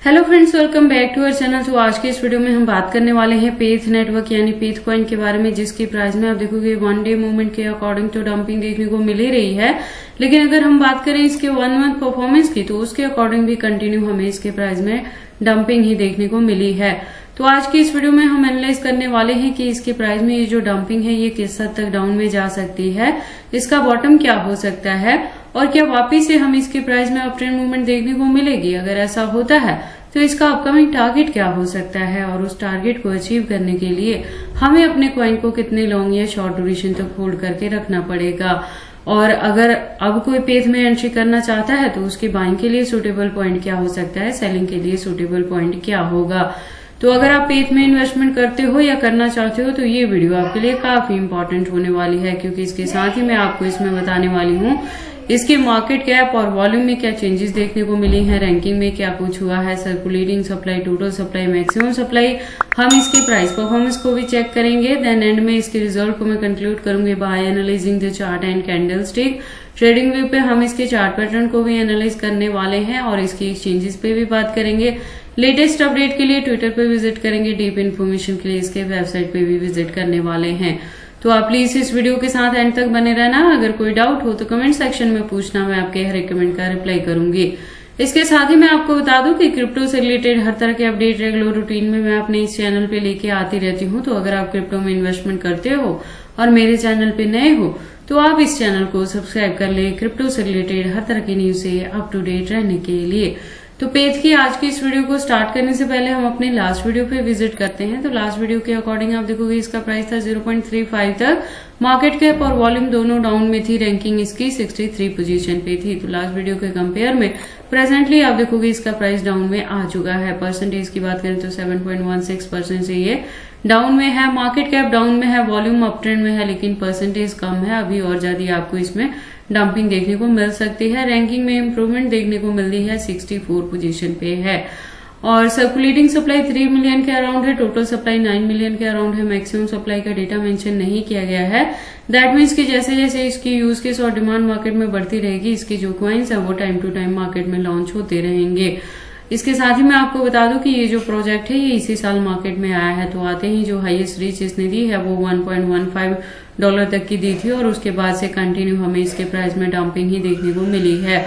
Hello friends, welcome back to our channel. तो आज के इस वीडियो में हम बात करने वाले हैं पेथ नेटवर्क यानी पेथ कॉइन के बारे में, जिसकी प्राइस में आप देखोगे वन डे मूवमेंट के अकॉर्डिंग तो डंपिंग देखने को मिल ही रही है। लेकिन अगर हम बात करें इसके 1 मंथ परफॉर्मेंस की, तो उसके अकॉर्डिंग भी कंटिन्यू हमें इसके प्राइस में डंपिंग ही देखने को मिली है। तो आज की इस वीडियो में हम एनालाइज करने वाले हैं कि इसके प्राइस में ये जो डंपिंग है ये किस हद तक डाउन में जा सकती है, इसका बॉटम क्या हो सकता है और क्या वापिस से हम इसके प्राइस में अप ट्रेंड मूवमेंट देखने को मिलेगी। अगर ऐसा होता है तो इसका अपकमिंग टारगेट क्या हो सकता है और उस टारगेट को अचीव करने के लिए हमें अपने कॉइन को कितने लॉन्ग या शॉर्ट ड्यूरेशन तक होल्ड करके रखना पड़ेगा। और अगर अब कोई पेथ में एंट्री करना चाहता है तो उसकी बाइंग के लिए सुटेबल पॉइंट क्या हो सकता है, सेलिंग के लिए सुटेबल पॉइंट क्या होगा। तो अगर आप पेथ में इन्वेस्टमेंट करते हो या करना चाहते हो तो ये वीडियो आपके लिए काफी इंपॉर्टेंट होने वाली है, क्योंकि इसके साथ ही मैं आपको इसमें बताने वाली हूँ इसके मार्केट कैप और वॉल्यूम में क्या चेंजेस देखने को मिली हैं, रैंकिंग में क्या कुछ हुआ है, circulating supply, total supply, maximum supply. हम इसके प्राइस परफॉर्मेंस को भी चेक करेंगे। देन एंड में इसके रिजल्ट को मैं कंक्लूड करूंगी by analysing the chart and candlestick. Trading view पे हम इसके चार्ट पैटर्न को भी एनालाइज करने वाले हैं और इसके एक्सचेंजेस पे भी बात करेंगे। लेटेस्ट अपडेट के लिए ट्विटर पे विजिट करेंगे, डीप इन्फॉर्मेशन के लिए इसके वेबसाइट पे भी विजिट करने वाले हैं। तो आप प्लीज इस वीडियो के साथ एंड तक बने रहना। अगर कोई डाउट हो तो कमेंट सेक्शन में पूछना, मैं आपके हर एक कमेंट का रिप्लाई करूंगी। इसके साथ ही मैं आपको बता दूं कि क्रिप्टो से रिलेटेड हर तरह के अपडेट रेगुलर रूटीन में मैं अपने इस चैनल पे लेके आती रहती हूं। तो अगर आप क्रिप्टो में इन्वेस्टमेंट करते हो और मेरे चैनल पे नए हो तो आप इस चैनल को सब्सक्राइब कर ले, क्रिप्टो से रिलेटेड हर तरह की न्यूज से अप टू डेट रहने के लिए। तो पेथ की आज की इस वीडियो को स्टार्ट करने से पहले हम अपने लास्ट वीडियो पे विजिट करते हैं। तो लास्ट वीडियो के अकॉर्डिंग आप देखोगे इसका प्राइस था 0.35 तक, मार्केट कैप और वॉल्यूम दोनों डाउन में थी, रैंकिंग इसकी 63 पोजीशन पे थी। तो लास्ट वीडियो के कंपेयर में प्रेजेंटली आप देखोगे इसका प्राइस डाउन में आ चुका है। परसेंटेज की बात करें तो 7.16% से ये डाउन में है, मार्केट कैप डाउन में है, वॉल्यूम अप ट्रेंड में है, लेकिन परसेंटेज कम है। अभी और ज्यादा आपको इसमें डंपिंग देखने को मिल सकती है। रैंकिंग में इंप्रूवमेंट देखने को मिल रही है, 64 पोजीशन पे है और सर्कुलेटिंग सप्लाई 3 मिलियन के अराउंड है, टोटल सप्लाई 9 मिलियन के अराउंड है। मैक्सिमम सप्लाई का डेटा मेंशन नहीं किया गया है। दैट मीन्स कि जैसे जैसे इसकी यूज केस और डिमांड मार्केट में बढ़ती रहेगी, इसकी जो कॉइन्स है वो टाइम टू टाइम मार्केट में लॉन्च होते रहेंगे। इसके साथ ही मैं आपको बता दूं कि ये जो प्रोजेक्ट है ये इसी साल मार्केट में आया है। तो आते ही जो हाईएस्ट रीच इसने दी है वो $1.15 तक की दी थी और उसके बाद से कंटिन्यू हमें इसके प्राइस में डंपिंग ही देखने को मिली है।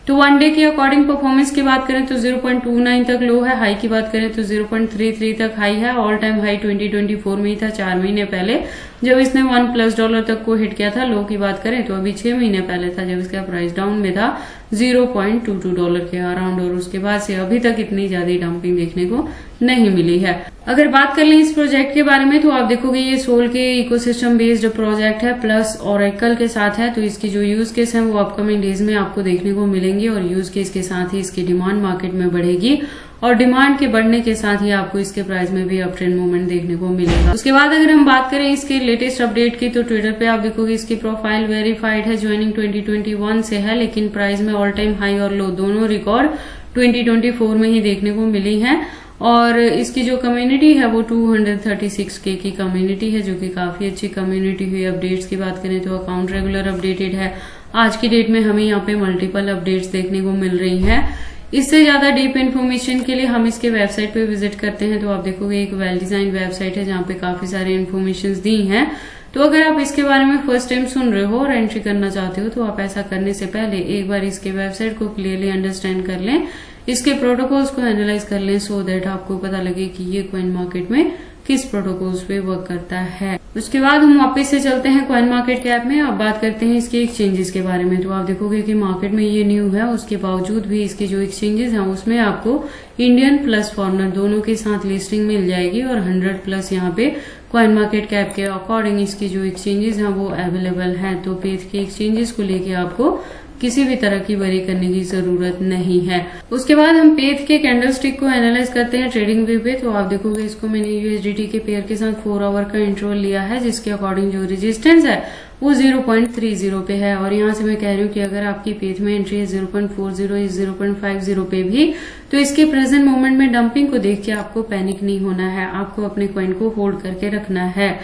तो वन डे के अकॉर्डिंग परफॉर्मेंस की बात करें तो 0.29 तक लो है, हाई की बात करें तो 0.33 तक हाई है। ऑल टाइम हाई 2024 में ही था, 4 महीने पहले जब इसने $1+ तक को हिट किया था। लो की बात करें तो अभी 6 महीने पहले था जब इसका प्राइस डाउन में था $0.22 के अराउंड, और उसके बाद से अभी तक इतनी ज्यादा डंपिंग देखने को नहीं मिली है। अगर बात कर लें इस प्रोजेक्ट के बारे में तो आप देखोगे ये सोल के इकोसिस्टम बेस्ड प्रोजेक्ट है, प्लस ओरेकल के साथ है। तो इसकी जो यूज केस है वो अपकमिंग डेज में आपको देखने को मिलेंगे और यूज केस के साथ ही इसकी डिमांड मार्केट में बढ़ेगी और डिमांड के बढ़ने के साथ ही आपको इसके प्राइस में भी अप ट्रेंड मूवमेंट देखने को मिलेगा। उसके बाद अगर हम बात करें इसके लेटेस्ट अपडेट की तो ट्विटर पे आप देखोगे इसकी प्रोफाइल वेरीफाइड है, ज्वाइनिंग 2021 से है, लेकिन प्राइस में ऑल टाइम हाई और लो दोनों रिकॉर्ड 2024 में ही देखने को मिली है। और इसकी जो कम्युनिटी है वो 236K की कम्युनिटी है, जो कि काफी अच्छी कम्युनिटी हुई। अपडेट्स की बात करें तो अकाउंट रेगुलर अपडेटेड है। आज की डेट में हमें यहाँ पे मल्टीपल अपडेट्स देखने को मिल रही हैं। इससे ज्यादा डीप इन्फॉर्मेशन के लिए हम इसके वेबसाइट पे विजिट करते हैं। तो आप देखोगे एक वेल डिजाइन वेबसाइट है जहाँ पे काफी सारे इन्फॉर्मेशन दी हैं। तो अगर आप इसके बारे में फर्स्ट टाइम सुन रहे हो और एंट्री करना चाहते हो तो आप ऐसा करने से पहले एक बार इसके वेबसाइट को क्लियरली अंडरस्टैंड कर लें, इसके प्रोटोकॉल्स को एनालाइज कर लें, सो दैट आपको पता लगे कि ये कॉइन मार्केट में किस प्रोटोकॉल्स पे वर्क करता है। उसके बाद हम वापस से चलते हैं कॉइन मार्केट कैप में। अब बात करते हैं इसके एक्सचेंजेस के बारे में। तो आप देखोगे कि मार्केट में ये न्यू है, उसके बावजूद भी इसके जो एक्सचेंजेस हैं उसमें आपको इंडियन प्लस फॉरेनर दोनों के साथ लिस्टिंग मिल जाएगी और 100+ यहाँ पे कॉइन मार्केट कैप के अकॉर्डिंग इसकी जो एक्सचेंजेस हैं वो अवेलेबल हैं। तो पेथ के एक्सचेंजेस को लेके आपको किसी भी तरह की वरी करने की जरूरत नहीं है। उसके बाद हम पेथ के कैंडल स्टिक को एनालाइज करते हैं ट्रेडिंग व्यू पे। तो आप देखोगे इसको मैंने यूएसडीटी के पेयर के साथ 4 आवर का इंटरवल लिया है, जिसके अकॉर्डिंग जो रेजिस्टेंस है वो 0.30 पे है। और यहाँ से मैं कह रही हूँ कि अगर आपकी पेथ में एंट्री है 0.40 या 0.50 पे भी, तो इसके प्रेजेंट मोमेंट में डंपिंग को देख के आपको पैनिक नहीं होना है, आपको अपने कॉइन को होल्ड करके रखना है।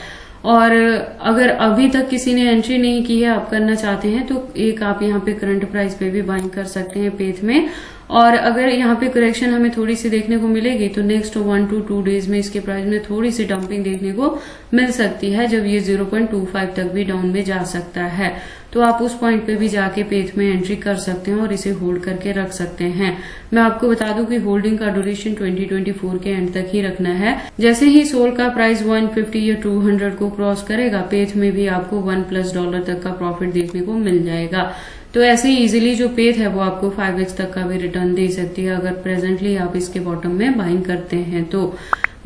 और अगर अभी तक किसी ने एंट्री नहीं की है, आप करना चाहते हैं तो एक आप यहाँ पे करंट प्राइस पे भी बाइंग कर सकते हैं पेथ में। और अगर यहाँ पे करेक्शन हमें थोड़ी सी देखने को मिलेगी तो नेक्स्ट 1 to 2 डेज में इसके प्राइस में थोड़ी सी डंपिंग देखने को मिल सकती है, जब ये 0.25 तक भी डाउन में जा सकता है। तो आप उस पॉइंट पे भी जाके पेथ में एंट्री कर सकते हैं और इसे होल्ड करके रख सकते हैं। मैं आपको बता दूं कि होल्डिंग का ड्यूरेशन 2024 के एंड तक ही रखना है। जैसे ही सोल का प्राइस 150 या 200 को क्रॉस करेगा, पेथ में भी आपको $1+ तक का प्रॉफिट देखने को मिल जाएगा। तो ऐसे ही इजीली जो पेथ है वो आपको 5x तक का भी रिटर्न दे सकती है अगर प्रेजेंटली आप इसके बॉटम में बाइंग करते हैं तो।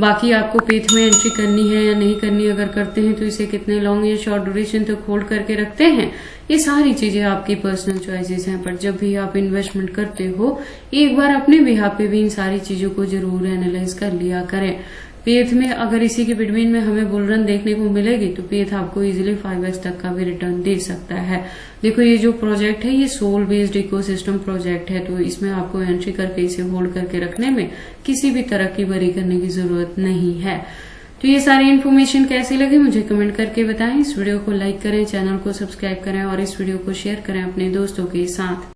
बाकी आपको पेथ में एंट्री करनी है या नहीं करनी, अगर करते हैं तो इसे कितने लॉन्ग या शॉर्ट ड्यूरेशन तक होल्ड करके रखते हैं, ये सारी चीजें आपकी पर्सनल चॉइसेस हैं। पर जब भी आप इन्वेस्टमेंट करते हो एक बार अपने बिहाफ पे भी इन सारी चीजों को जरूर एनालाइज कर लिया करें। पेथ में अगर इसी के बिटवीन में हमें बुल रन देखने को मिलेगी तो पेथ आपको इजीली 5x तक का भी रिटर्न दे सकता है। देखो ये जो प्रोजेक्ट है ये सोल बेस्ड इकोसिस्टम प्रोजेक्ट है, तो इसमें आपको एंट्री करके इसे होल्ड करके रखने में किसी भी तरह की वरी करने की जरूरत नहीं है। तो ये सारी इन्फॉर्मेशन कैसी लगी मुझे कमेंट करके बताएं। इस वीडियो को लाइक करें, चैनल को सब्सक्राइब करें और इस वीडियो को शेयर करें अपने दोस्तों के साथ।